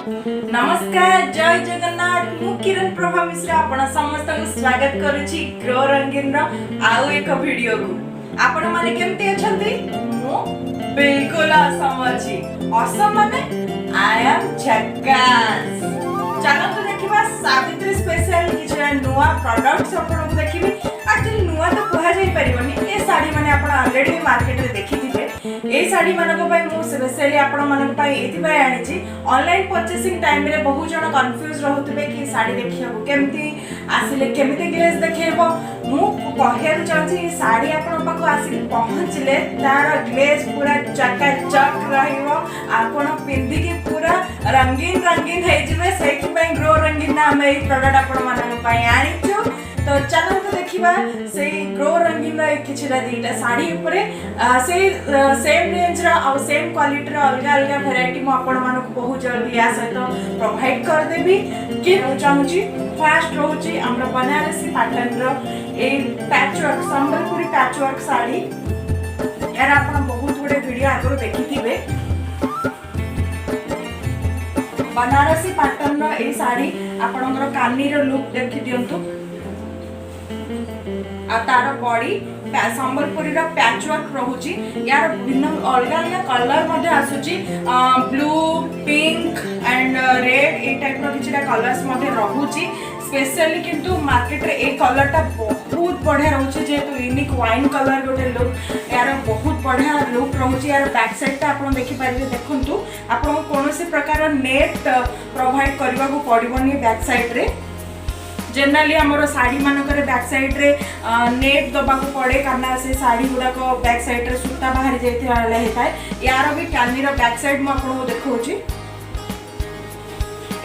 नमस्कार जय जगन्नाथ मु किरण प्रभा मिश्रा आपण समस्त स्वागत करूची ग्रो रंगीन रो आउ एक वीडियो को आपण माने केमते अछंती मु बिल्कुल असम अछि असम माने आई एम झक्कास। चलो तो देखिबा सावित्री स्पेशल किछरा नुवा प्रोडक्ट्स आपण को देखिबी। एक्चुअली नुवा तो कहा जाई परिबनी ए साड़ी माने आपण ऑलरेडी मार्केट रे देखि थिबे। ए साड़ी मानको पय मु स्पेशली आपण मानको पय एथि पय आनी छी। ऑनलाइन परचेसिंग टाइम रे बहुत जण कंफ्यूज रहउतबे कि साड़ी देखियो केमती आसिले केमिते ग्लेज देखेबो। मु कहया चाहछि साड़ी आपण पाको आसी पहुंचले तार ग्लेज पूरा चकाचक रहिबो। आपण पिंदी के पूरा रंगीन रंगीन हे जिवे सेहि पय ग्रो रंगीन नाम ए प्रोडक्ट आपण मानको पय आनी छु। तो चलो तो देखिबा से ग्रो रंगीन किछरा दीटा साड़ी ऊपर से सेम रेंज रा और सेम क्वालिटी रा अलग अलग वैरायटी मो आपण मानको बहुत जल्दी आ सहित प्रोवाइड कर देबी। कि चाहूची फर्स्ट रहउची हमरा बनारसी पैटर्न रो ए पैचवर्क संबलपुरी पैचवर्क साड़ी यार आपण बहुत गुडे वीडियो आगरो देखि थिबे। बनारसी पैटर्न रो ए साड़ी आपनकर कानी रो लुक देखि दियंतु। आ तार बॉडी संबलपुरी रा पैचवर्क रहउची। यार भिन्न अलग अलग कलर मध्ये आसुची ब्लू पिंक एंड रेड ए टाइप रो किछटा कलर्स मध्ये रहउची। स्पेशली किंतु मार्केट रे ए कलर टा बहुत बढ़िया रहउची जेतु यूनिक वाइन कलर गोटे लुक यार बहुत बढ़िया लुक रहउची। यार बैक साइड टा आपण देखि पारिबे देखंतु आपण कोनोसी प्रकार नेट प्रोवाइड करबा को पड़िबोनी बैक साइड रे। जनरली हमरो साड़ी मानकर बैक साइड रे नेट दबा को पड़े करना से साड़ी गुडा को बैक साइड रे सूता बाहर जाइते वाला हेताय। यार भी कानी रो बैक साइड म आपन देखौची।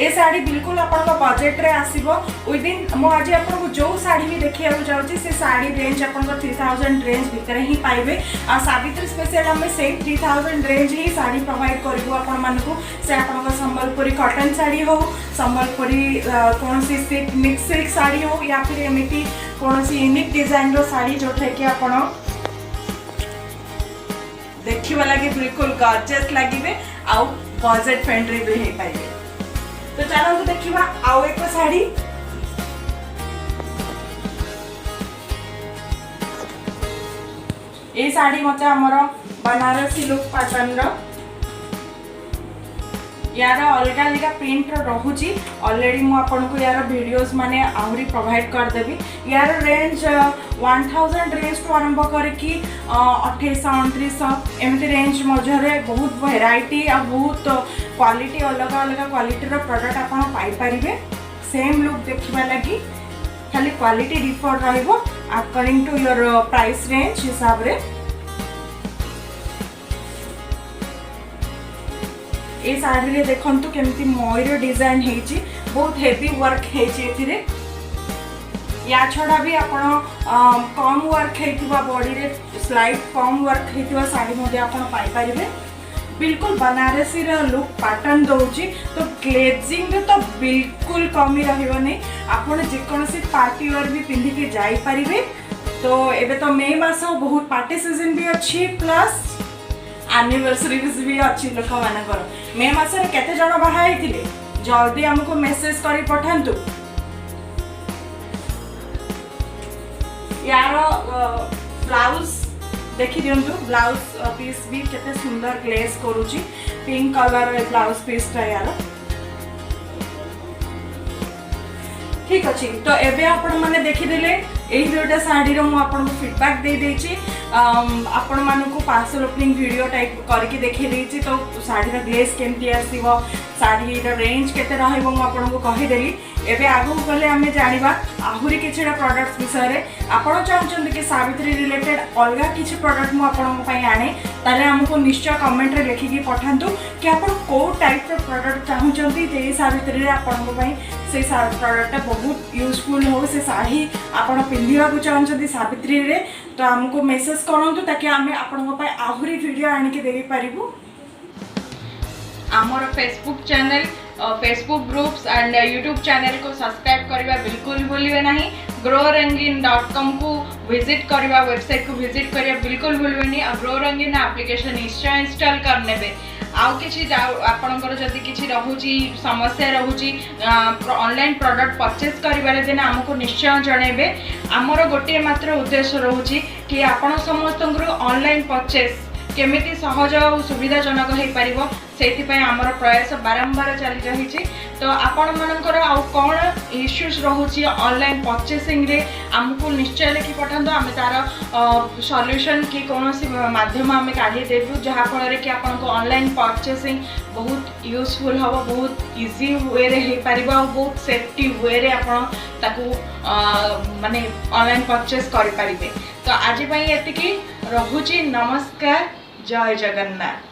ए साड़ी बिल्कुल आपन को बजट रे आसीबो। विद इन मो आज आपन को जो साड़ी भी देखिया जाउची से साड़ी रेंज आपन को 3000 रेंज भीतर ही पाइबे। आ सावित्री स्पेशल हम से 3000 रेंज ही साड़ी प्रोवाइड करबो आपन मानको। से आपन को संबलपुरी कॉटन साड़ी हो संबलपुरी कोनसी सिल्क मिक्स सिल्क साड़ी हो या फिर एमिति कोनसी यूनिक डिजाइन रो साड़ी जोठे कि आपन देखिबा लागि बिल्कुल गॉर्जियस लागिबे आ बजट फ्रेंडली भी हे पाइबे। तो चलो तो देखिबा आउ एक साड़ी। ए साड़ी मते हमर बनारसी लुक पैटर्न रो यार अलग अलग प्रिंट रहउची। ऑलरेडी मु आपन को यार वीडियोस माने आहुरी प्रोवाइड कर देबी। यार रेंज 1000 रेंज तो आरंभ करे कि 2800 2900 एमती रेंज मझरे बहुत वैरायटी आ बहुत क्वालिटी अलग अलग क्वालिटी रो प्रोडक्ट आपन पाई परिबे। सेम लुक देखिबा लागि खाली क्वालिटी डिफर रहइबो according to your price range हिसाब रे। ए साड़ी रे देखंतु केमती मयूर डिजाइन हेची बहुत हेवी वर्क हेची एथिरे। या छड़ा भी आपण कम वर्क हेतिबा बॉडी रे स्लाइड कम वर्क हेतिबा साड़ी मध्ये आपण पाई परिबे। बिल्कुल बनारसी रा लुक पैटर्न दउची। तो ग्लेजिंग रे तो बिल्कुल कमी रहइबो नै। आपण जे कोनसी पार्टी वेयर भी पिंधि के जाई परिबे। तो एबे तो मई मास बहुत पार्टी सीजन भी अछि प्लस एनिवर्सरी भी अच्छी लोक मानकर। मे मास रे केते जण बाहा हेतिले जल्दी हमको मेसेज करी पठांतु। यार ब्लाउज देखि दियंतु ब्लाउज पीस भी केते सुंदर ग्लेज करूची। पिंक कलर रे ब्लाउज पीस ता यार ठीक अछि। तो एबे आपण माने देखि देले एही दुटा साड़ी रो मु आपण को फीडबैक दे देछि। आपण मानको पार्सल ओपनिंग वीडियो टाइप करके देखि देछि। तो साड़ी रो ग्लेज केमती आसीबो साड़ी रो रेंज केते रहइबो मु आपण को कहि देली। एबे आगु गले हमें जानिबा आहुरी किछटा प्रोडक्ट्स विषय रे। आपण चाहछन कि सावित्री रिलेटेड अलगा किछ प्रोडक्ट मु आपण को पई आने ताले हमको निश्चय कमेंट रे लिखि के पठांतु कि आपण को टाइप रो प्रोडक्ट चाहछंती जे सावित्री रे आपण को पई से प्रोडक्ट बहुत यूजफुल हो। से साड़ी आपण पिंधिबा को चाहछंती सावित्री रे तो हमको मेसेज करंतु ताकि हमें आपण को पई आहुरी वीडियो आनि के देबी परिबु। आमर Facebook channel Facebook groups and YouTube channel को सब्सक्राइब करवा बिल्कुल भूलिए नहीं। growrangin.com को विजिट करवा वेबसाइट को विजिट करवा बिल्कुल भूलिए नहीं। ग्रो रंगीन एप्लिकेशन निश्चय इंस्टॉल करने आउ किसी आपणकर जदि किसी रहुची समस्या रहुची ऑनलाइन प्रोडक्ट परचेज करिबारे दिन हमको निश्चय जणेबे। आमर गोटे मात्र उद्देश्य रहुची कि आपण समस्त ऑनलाइन परचेज केमिति सहज और सुविधाजनक हो पार से आमर प्रयास बारंबार चली रही। तो आपण मनकर आउ कौन इश्यूज रोचे ऑनलाइन परचेसिंग रे आमको निश्चय लिखि पठातु आम तार सॉल्यूशन कि कौन सी माध्यम आम काढ़ी देबू जहाँफल कि आपको ऑनलाइन परचेसिंग बहुत यूजफुल हम बहुत इजी वे रे हो पार और बहुत सेफ्टी वे रे आपको माने ऑनलाइन परचेस करें। तो आज ये रहुची। नमस्कार, जय जगन्नाथ।